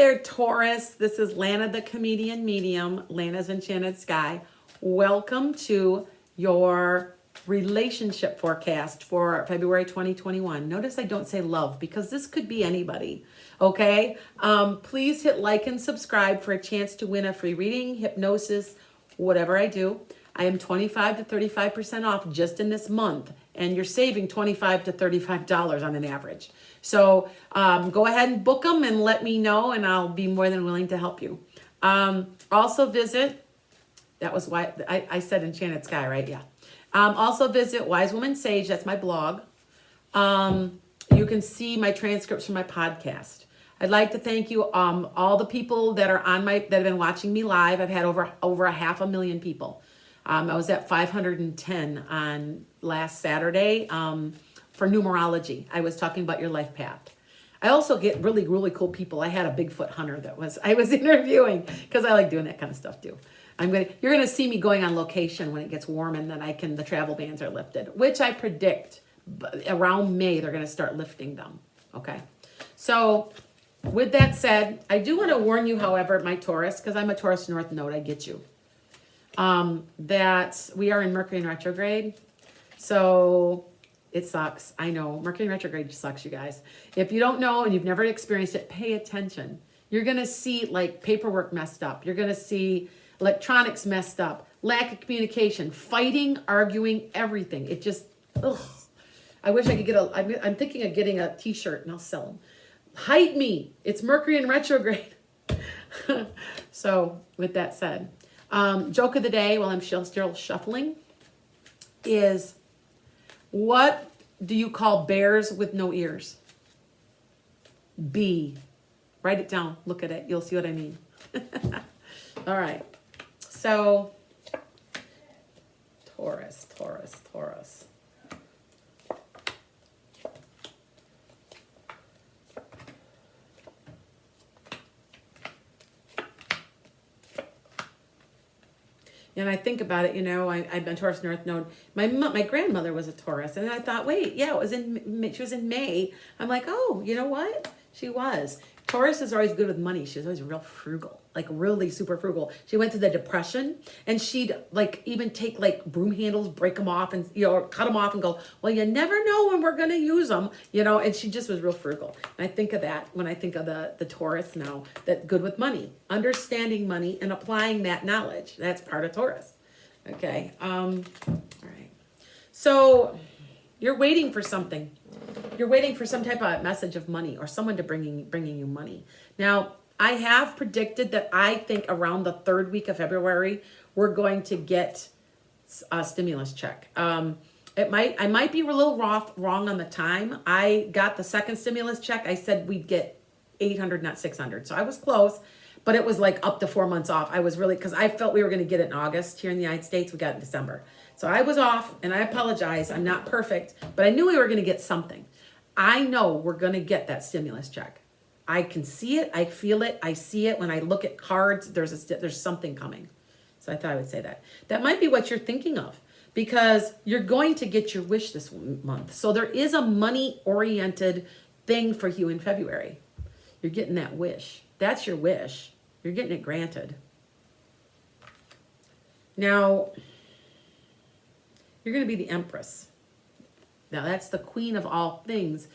there, Taurus. This is Lana, the comedian medium, Lana's Enchanted Sky. Welcome to your relationship forecast for February 2021. Notice I don't say love because this could be anybody, okay? Please hit like and subscribe for a chance to win a free reading, hypnosis, whatever I do. I am 25 to 35% off just in this month, and you're saving $25 to $35 on an average. So go ahead and book them and let me know, and I'll be more than willing to help you. Also visit, that was why I said Enchanted Sky, right? Yeah. Also visit Wise Woman Sage, that's my blog. You can see my transcripts from my podcast. I'd like to thank you, all the people that are that have been watching me live. I've had over 500,000 people. I was at 510 on last Saturday for numerology. I was talking about your life path. I also get really, really cool people. I had a Bigfoot hunter I was interviewing because I like doing that kind of stuff too. You're gonna see me going on location when it gets warm, and then the travel bans are lifted, which I predict around May they're gonna start lifting them. Okay, so with that said, I do want to warn you, however, my Taurus, because I'm a Taurus North Node, I get you. That we are in Mercury in retrograde, so it sucks. I know Mercury in retrograde sucks, you guys. If you don't know and you've never experienced it, pay attention. You're gonna see like paperwork messed up. You're gonna see electronics messed up, lack of communication, fighting, arguing, everything. It just, ugh. I wish I could I'm thinking of getting a t-shirt and I'll sell them. Hide me. It's Mercury in retrograde. So with that said, joke of the day while I'm still shuffling is, what do you call bears with no ears? B. Write it down. Look at it. You'll see what I mean. All right. So Taurus. And I think about it, I've been Taurus North Node. My grandmother was a Taurus, and I thought, wait, yeah, she was in May. I'm like, oh, you know what? She was. Taurus is always good with money. She was always real frugal, like really super frugal. She went through the Depression, and she'd like even take like broom handles, break them off, and cut them off, and go, well, you never know when we're gonna use them, And she just was real frugal. And I think of that when I think of the Taurus now. That good with money, understanding money, and applying that knowledge. That's part of Taurus. Okay. All right. So you're waiting for something. You're waiting for some type of message of money or someone to bringing you money. Now, I have predicted that I think around the third week of February, we're going to get a stimulus check. I might be a little wrong on the time. I got the second stimulus check. I said we'd get 800, not 600. So I was close, but it was like up to 4 months off. I was really, because I felt we were going to get it in August here in the United States. We got it in December. So I was off, and I apologize. I'm not perfect, but I knew we were going to get something. I know we're going to get that stimulus check. I can see it. I feel it. I see it. When I look at cards, there's something coming. So I thought I would say that. That might be what you're thinking of, because you're going to get your wish this month. So there is a money-oriented thing for you in February. You're getting that wish. That's your wish. You're getting it granted. Now, you're going to be the Empress. Now, that's the queen of all things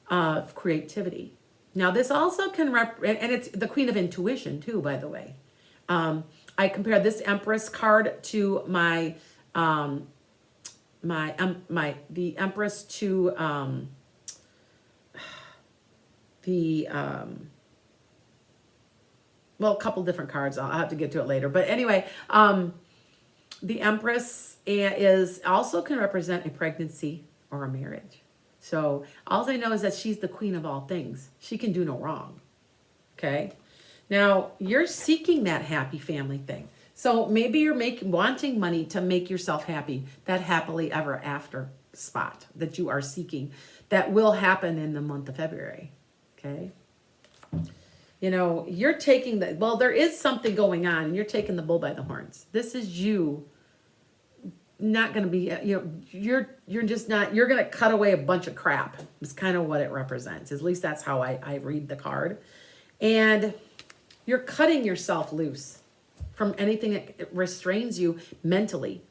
of creativity. Now, this also can and it's the queen of intuition too, by the way. I compare this Empress card to the Empress to well, a couple different cards. I'll have to get to it later. But anyway, the Empress also can represent a pregnancy or a marriage. So all I know is that she's the queen of all things. She can do no wrong. Okay. Now you're seeking that happy family thing. So maybe you're wanting money to make yourself happy. That happily ever after spot that you are seeking, that will happen in the month of February. Okay. You're taking there is something going on, and you're taking the bull by the horns. This is you not going to be, you're just not, you're going to cut away a bunch of crap. It's kind of what it represents. At least that's how I read the card. And You're cutting yourself loose from anything that restrains you mentally.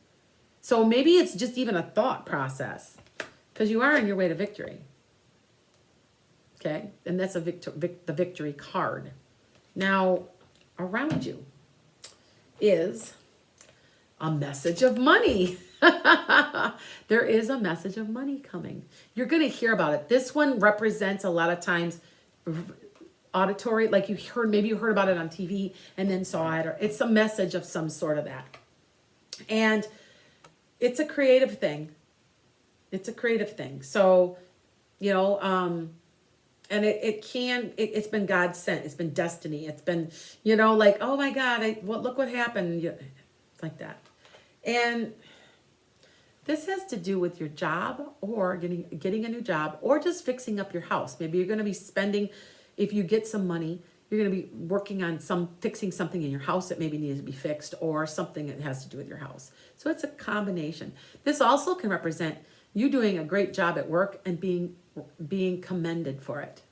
So maybe it's just even a thought process, because you are on your way to victory. Okay, and that's the victory card. Now, around you is a message of money. There is a message of money coming. You're going to hear about it. This one represents a lot of times auditory, like maybe you heard about it on TV and then saw it, or it's a message of some sort of that. And it's a creative thing. It's a creative thing. So, you know, and it's been God sent. It's been destiny. It's been, you know, like, oh my God, look what happened. It's like that. And this has to do with your job, or getting a new job, or just fixing up your house. Maybe you're going to be spending, if you get some money, you're going to be working on fixing something in your house that maybe needs to be fixed, or something that has to do with your house. So it's a combination. This also can represent you doing a great job at work and being commended for it.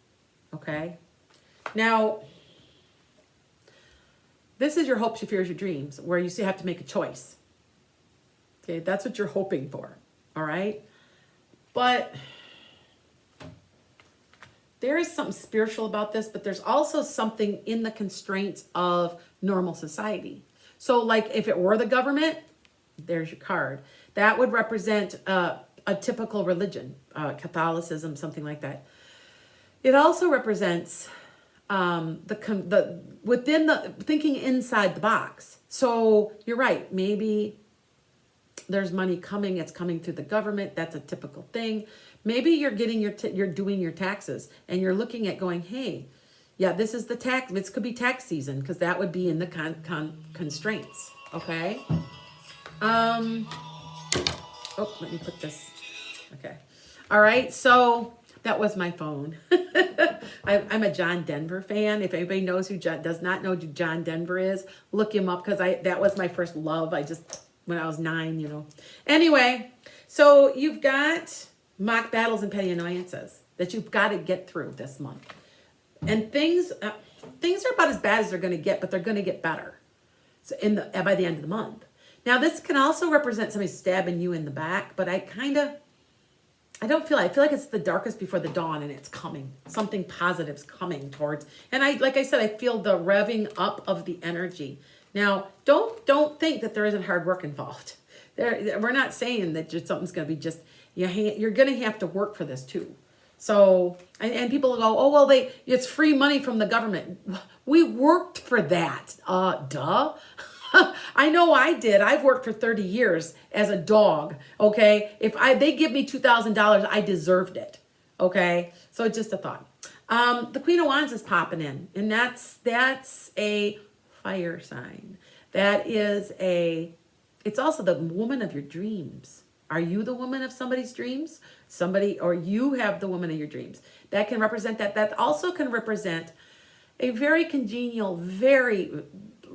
Okay? Now, this is your hopes, your fears, your dreams, where you still have to make a choice. Okay, that's what you're hoping for. All right? But there is something spiritual about this, but there's also something in the constraints of normal society. So like if it were the government, there's your card. That would represent a typical religion, Catholicism, something like that. It also represents within the thinking inside the box. So you're right. Maybe there's money coming. It's coming through the government. That's a typical thing. Maybe you're getting you're doing your taxes, and you're looking at going, hey, yeah, this is the tax. This could be tax season, because that would be in the constraints. Okay. Oh, let me put this. Okay. All right. So that was my phone. I'm a John Denver fan. If anybody knows does not know who John Denver is, look him up, because that was my first love. When I was 9, you know. Anyway, so you've got mock battles and petty annoyances that you've got to get through this month. And things are about as bad as they're going to get, but they're going to get better. So by the end of the month. Now, this can also represent somebody stabbing you in the back, but I feel like it's the darkest before the dawn, and it's coming. Something positive's coming towards. And like I said, I feel the revving up of the energy. Now, don't think that there isn't hard work involved. We're not saying that something's going to be just, you're going to have to work for this too. So, and people go, oh, well, it's free money from the government. We worked for that. Duh. I know I did. I've worked for 30 years as a dog. Okay. If they give me $2,000, I deserved it. Okay. So just a thought. The Queen of Wands is popping in, and that's a fire sign. It's also the woman of your dreams. Are you the woman of somebody's dreams? Or you have the woman of your dreams. That can represent that. That also can represent a very congenial,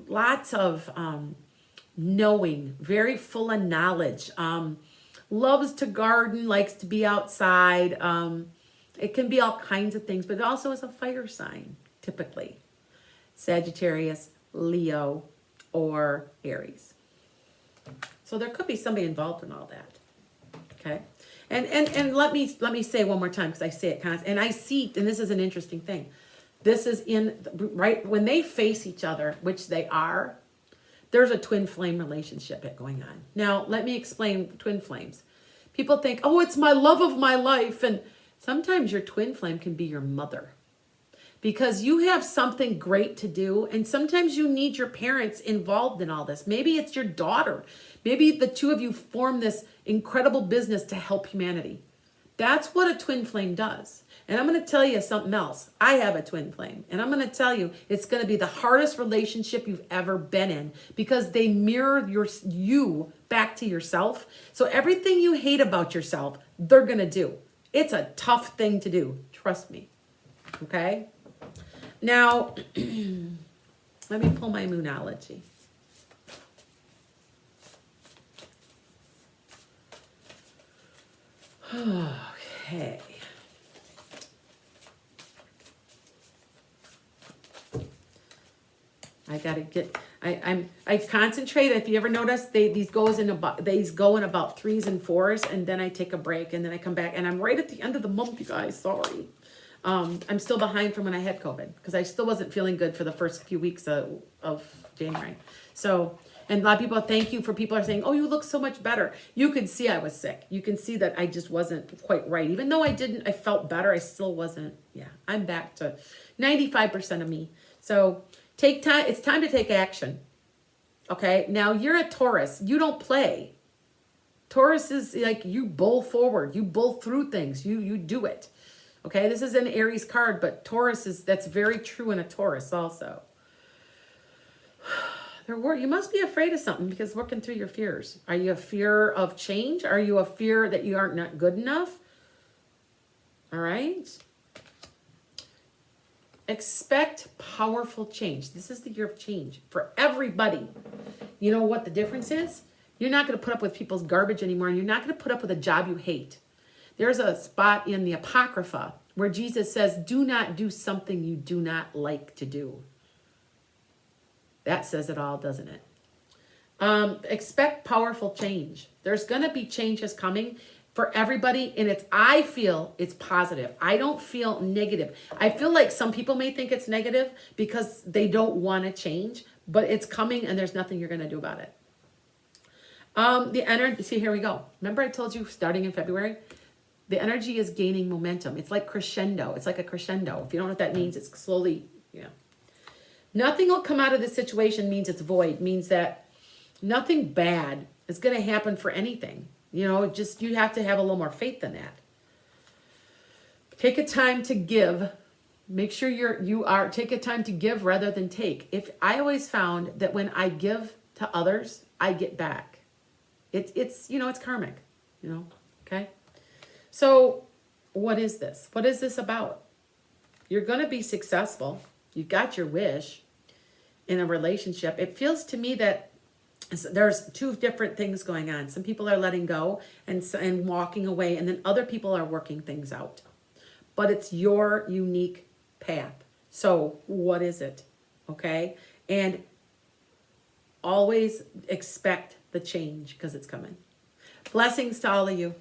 lots of knowing, very full of knowledge. Loves to garden, likes to be outside. It can be all kinds of things, but it also is a fire sign, typically. Sagittarius, Leo, or Aries. So there could be somebody involved in all that. Okay. And let me say one more time, because I say it constantly, and I see, and this is an interesting thing. This is right when they face each other, which they are, there's a twin flame relationship going on. Now, let me explain twin flames. People think, oh, it's my love of my life. And sometimes your twin flame can be your mother, because you have something great to do. And sometimes you need your parents involved in all this. Maybe it's your daughter. Maybe the two of you form this incredible business to help humanity. That's what a twin flame does. And I'm going to tell you something else. I have a twin flame, and I'm going to tell you it's going to be the hardest relationship you've ever been in, because they mirror you back to yourself. So everything you hate about yourself, they're going to do. It's a tough thing to do. Trust me. Okay? Now, let me pull my Moonology. Okay. I gotta get. I concentrate. If you ever notice, these go in about 3s and 4s, and then I take a break, and then I come back, and I'm right at the end of the month, you guys. Sorry, I'm still behind from when I had COVID because I still wasn't feeling good for the first few weeks of January. So, and a lot of people, thank you for people are saying, oh, you look so much better. You could see I was sick. You can see that I just wasn't quite right. Even though I felt better, I still wasn't. Yeah, I'm back to 95% of me. So take time. It's time to take action. Okay. Now you're a Taurus. You don't play. Taurus is like you bull forward. You bull through things. You do it. Okay. This is an Aries card, but Taurus that's very true in a Taurus also. You must be afraid of something because working through your fears. Are you a fear of change? Are you a fear that you aren't not good enough? All right. Expect powerful change. This is the year of change for everybody. You know what the difference is? You're not going to put up with people's garbage anymore, and you're not going to put up with a job you hate. There's a spot in the Apocrypha where Jesus says, do not do something you do not like to do. That says it all, doesn't it? Expect powerful change. There's going to be changes coming for everybody, and I feel it's positive. I don't feel negative. I feel like some people may think it's negative because they don't want to change, but it's coming and there's nothing you're going to do about it. The energy, see, here we go. Remember I told you starting in February, the energy is gaining momentum. It's like crescendo. It's like a crescendo. If you don't know what that means, it's slowly, Nothing will come out of this situation means it's void, means that nothing bad is going to happen for anything. Just you have to have a little more faith than that. Take a time to give. Make sure take a time to give rather than take. If I always found that when I give to others, I get back. It's karmic, okay? So what is this? What is this about? You're going to be successful. You got your wish in a relationship. It feels to me that there's two different things going on. Some people are letting go and walking away, and then other people are working things out. But it's your unique path. So what is it? Okay? And always expect the change because it's coming. Blessings to all of you.